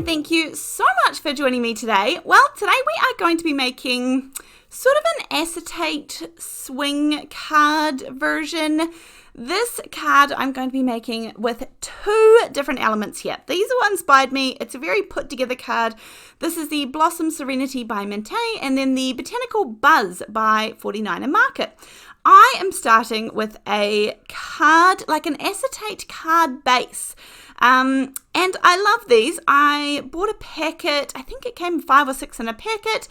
thank you so much for joining me today. Well, today we are going to be making sort of an acetate swing card version. This card I'm going to be making with two different elements here. These are what inspired me. It's a very put together card. This is the Blossom Serenity by Mintay and then the Botanical Buzz by 49er Market. I am starting with a card, like an acetate card base. And I love these. I bought a packet. I think it came 5 or 6 in a packet,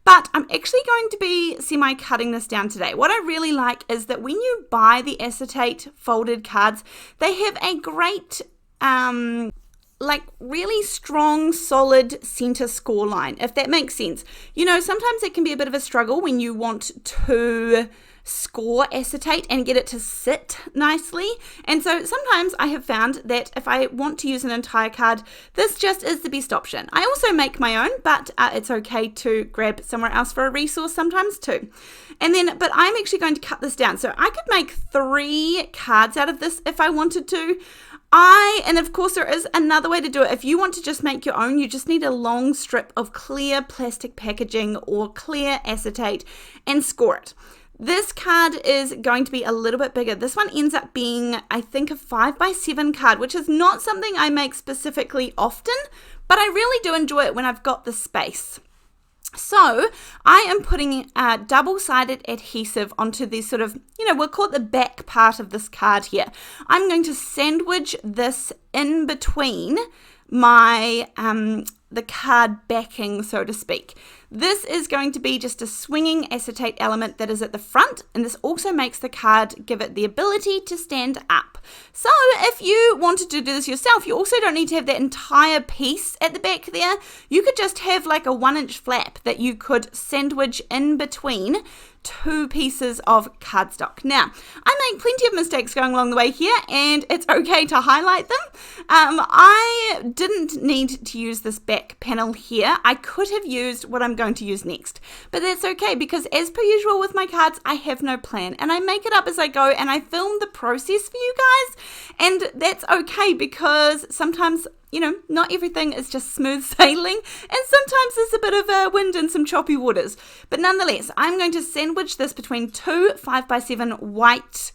but I'm actually going to be semi-cutting this down today. What I really like is that when you buy the acetate folded cards, they have a great, like really strong, solid center score line, if that makes sense. You know, sometimes it can be a bit of a struggle when you want to score acetate and get it to sit nicely, and so sometimes I have found that if I want to use an entire card, this just is the best option. I also make my own, but it's okay to grab somewhere else for a resource sometimes too. And then, but I'm actually going to cut this down, so I could make 3 cards out of this if I wanted to. And of course there is another way to do it. If you want to just make your own, you just need a long strip of clear plastic packaging or clear acetate and score it. This card is going to be a little bit bigger. This one ends up being, I think, a 5x7 card, which is not something I make specifically often, but I really do enjoy it when I've got the space. So I am putting double-sided adhesive onto this sort of, we'll call it the back part of this card here. I'm going to sandwich this in between my the card backing, so to speak. This is going to be just a swinging acetate element that is at the front, and this also makes the card give it the ability to stand up. So if you wanted to do this yourself, you also don't need to have that entire piece at the back there. You could just have like a 1-inch flap that you could sandwich in between 2 pieces of cardstock. Now, I make plenty of mistakes going along the way here, and it's okay to highlight them. I didn't need to use this back panel here. I could have used what I'm going to use next, but that's okay because as per usual with my cards, I have no plan and I make it up as I go, and I film the process for you guys, and that's okay because sometimes not everything is just smooth sailing, and sometimes there's a bit of wind and some choppy waters. But nonetheless, I'm going to sandwich this between 2 5x7 white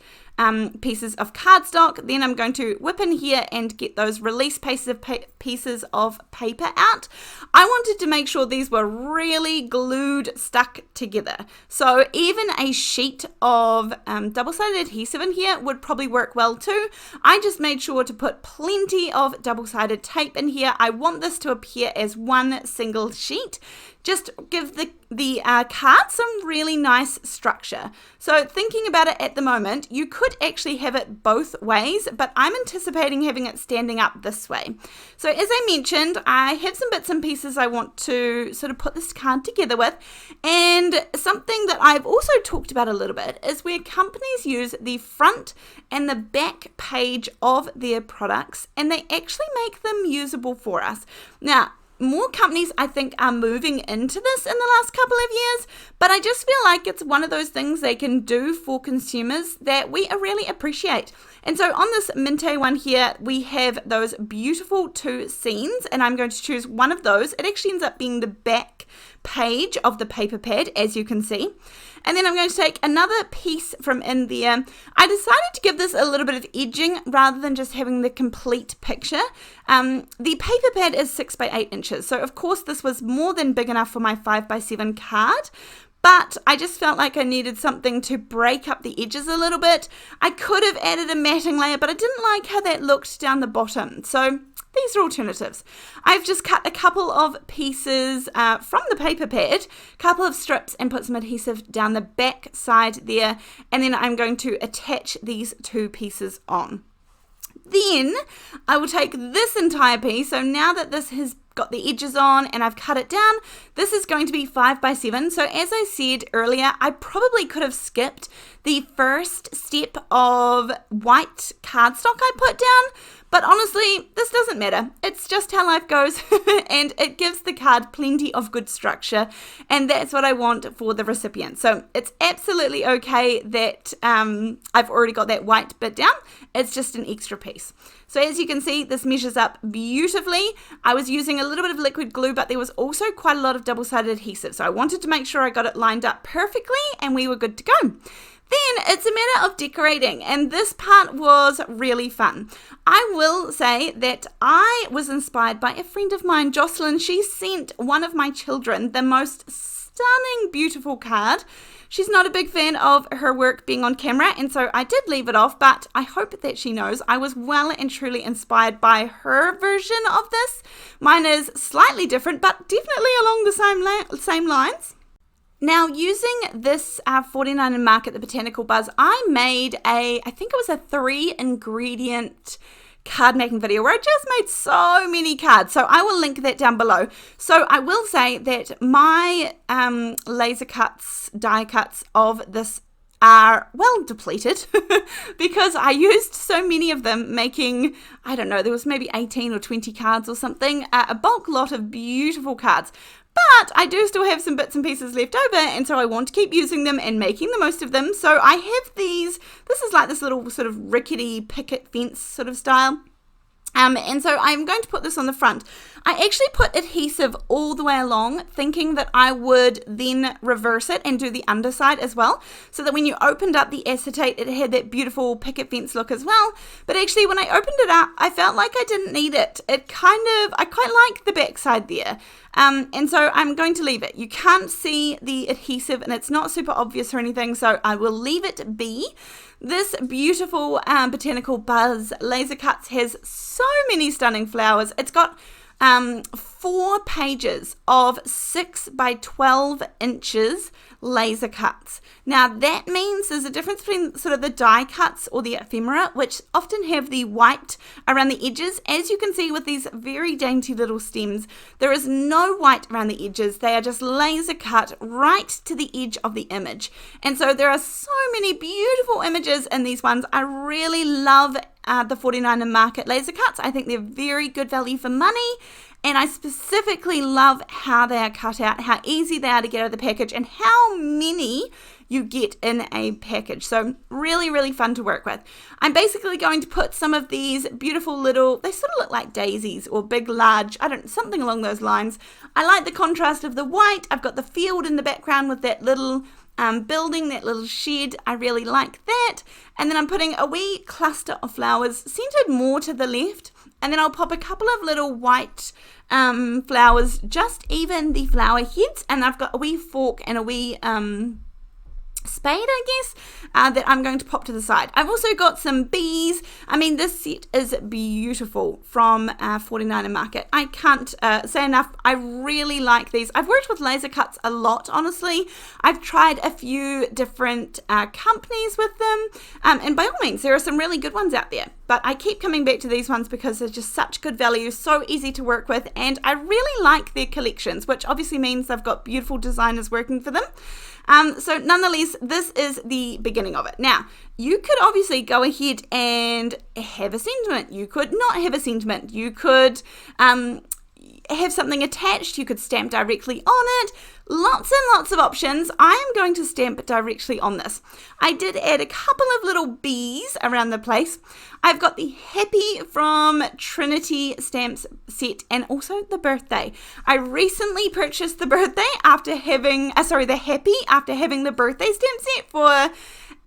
pieces of cardstock. Then I'm going to whip in here and get those release pieces of paper out. I wanted to make sure these were really glued, stuck together. So even a sheet of double-sided adhesive in here would probably work well too. I just made sure to put plenty of double-sided tape in here. I want this to appear as one single sheet. Just give the card some really nice structure. So thinking about it at the moment, you could actually have it both ways, but I'm anticipating having it standing up this way. So as I mentioned, I have some bits and pieces I want to sort of put this card together with, and something that I've also talked about a little bit is where companies use the front and the back page of their products, and they actually make them usable for us. Now, more companies, I think, are moving into this in the last couple of years, but I just feel like it's one of those things they can do for consumers that we really appreciate. And so on this Mintay one here, we have those beautiful 2 scenes, and I'm going to choose one of those. It actually ends up being the back page of the paper pad, as you can see. And then I'm going to take another piece from in there. I decided to give this a little bit of edging rather than just having the complete picture. The paper pad is 6 by 8 inches. So of course this was more than big enough for my 5x7 card. But I just felt like I needed something to break up the edges a little bit. I could have added a matting layer, but I didn't like how that looked down the bottom. So these are alternatives. I've just cut a couple of pieces from the paper pad, a couple of strips, and put some adhesive down the back side there. And then I'm going to attach these 2 pieces on. Then I will take this entire piece. So now that this has got the edges on and I've cut it down, this is going to be 5x7. So as I said earlier, I probably could have skipped the first step of white cardstock I put down. But honestly, this doesn't matter. It's just how life goes, and it gives the card plenty of good structure, and that's what I want for the recipient. So it's absolutely okay that I've already got that white bit down. It's just an extra piece. So as you can see, this measures up beautifully. I was using a little bit of liquid glue, but there was also quite a lot of double-sided adhesive. So I wanted to make sure I got it lined up perfectly, and we were good to go. Then it's a matter of decorating, and this part was really fun. I will say that I was inspired by a friend of mine, Jocelyn. She sent one of my children the most stunning, beautiful card. She's not a big fan of her work being on camera, and so I did leave it off, but I hope that she knows I was well and truly inspired by her version of this. Mine is slightly different, but definitely along the same lines. Now, using this 49 and mark at the Botanical Buzz, I made I think it was a 3-ingredient card making video where I just made so many cards. So I will link that down below. So I will say that my laser cuts, die cuts of this are well depleted because I used so many of them making, I don't know, there was maybe 18 or 20 cards or something, a bulk lot of beautiful cards. But I do still have some bits and pieces left over, and so I want to keep using them and making the most of them. So I have these, this is like this little sort of rickety picket fence sort of style. And so I'm going to put this on the front. I actually put adhesive all the way along, thinking that I would then reverse it and do the underside as well, so that when you opened up the acetate, it had that beautiful picket fence look as well. But actually, when I opened it up, I felt like I didn't need it. I quite like the backside there. And so I'm going to leave it. You can't see the adhesive, and it's not super obvious or anything, so I will leave it be. This beautiful Botanical Buzz laser cuts has so many stunning flowers. It's got 4 pages of 6 by 12 inches laser cuts. Now that means there's a difference between sort of the die cuts or the ephemera, which often have the white around the edges. As you can see with these very dainty little stems, there is no white around the edges. They are just laser cut right to the edge of the image. And so there are so many beautiful images in these ones. I really love the 49 and market laser cuts. I think they're very good value for money. And I specifically love how they are cut out, how easy they are to get out of the package, and how many you get in a package. So really, really fun to work with. I'm basically going to put some of these beautiful little, they sort of look like daisies or big, large, something along those lines. I like the contrast of the white. I've got the field in the background with that little building, that little shed. I really like that. And then I'm putting a wee cluster of flowers centered more to the left. And then I'll pop a couple of little white flowers, just even the flower heads. And I've got a wee fork and a wee spade, I guess, that I'm going to pop to the side. I've also got some bees. I mean, this set is beautiful from 49 and Market. I can't say enough. I really like these. I've worked with laser cuts a lot, honestly. I've tried a few different companies with them, and by all means, there are some really good ones out there. But I keep coming back to these ones because they're just such good value, so easy to work with, and I really like their collections, which obviously means they've got beautiful designers working for them. So nonetheless, this is the beginning of it. Now, you could obviously go ahead and have a sentiment. You could not have a sentiment. You could have something attached. You could stamp directly on it. Lots and lots of options. I am going to stamp directly on this. I did add a couple of little bees around the place. I've got the Happy from Trinity stamps set and also the birthday. I recently purchased the birthday after having, the Happy after having the birthday stamp set for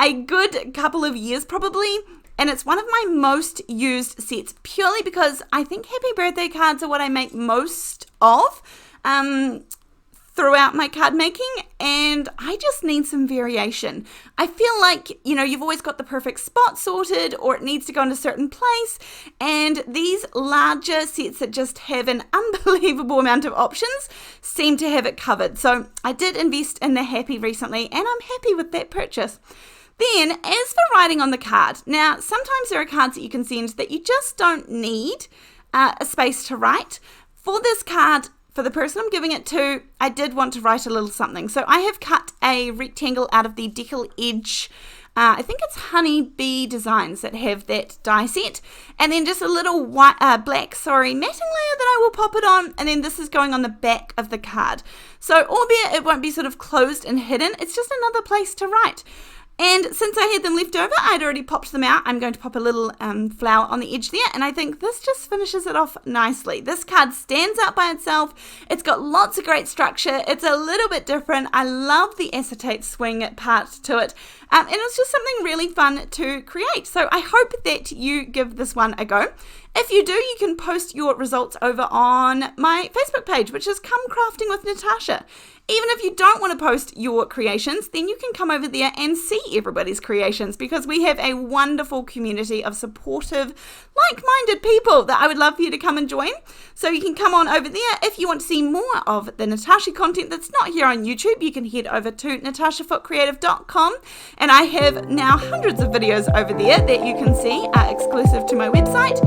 a good couple of years probably. And it's one of my most used sets purely because I think happy birthday cards are what I make most of throughout my card making, and I just need some variation. I feel like, you've always got the perfect spot sorted, or it needs to go in a certain place, and these larger sets that just have an unbelievable amount of options seem to have it covered. So I did invest in the Happy recently, and I'm happy with that purchase. Then, as for writing on the card, now sometimes there are cards that you can send that you just don't need a space to write. For this card, for the person I'm giving it to, I did want to write a little something. So I have cut a rectangle out of the Decal Edge I think it's Honey Bee Designs that have that die set. And then just a little black matting layer that I will pop it on. And then this is going on the back of the card. So albeit it won't be sort of closed and hidden, it's just another place to write. And since I had them left over, I'd already popped them out. I'm going to pop a little flower on the edge there, and I think this just finishes it off nicely. This card stands out by itself. It's got lots of great structure. It's a little bit different. I love the acetate swing part to it, and it's just something really fun to create. So I hope that you give this one a go. If you do, you can post your results over on my Facebook page, which is Come Crafting with Natasha. Even if you don't want to post your creations, then you can come over there and see everybody's creations, because we have a wonderful community of supportive, like-minded people that I would love for you to come and join. So you can come on over there. If you want to see more of the Natasha content that's not here on YouTube, you can head over to natashafootecreative.com, and I have now hundreds of videos over there that you can see exclusive to my website.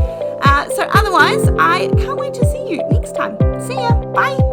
So otherwise, I can't wait to see you next time. See ya. Bye.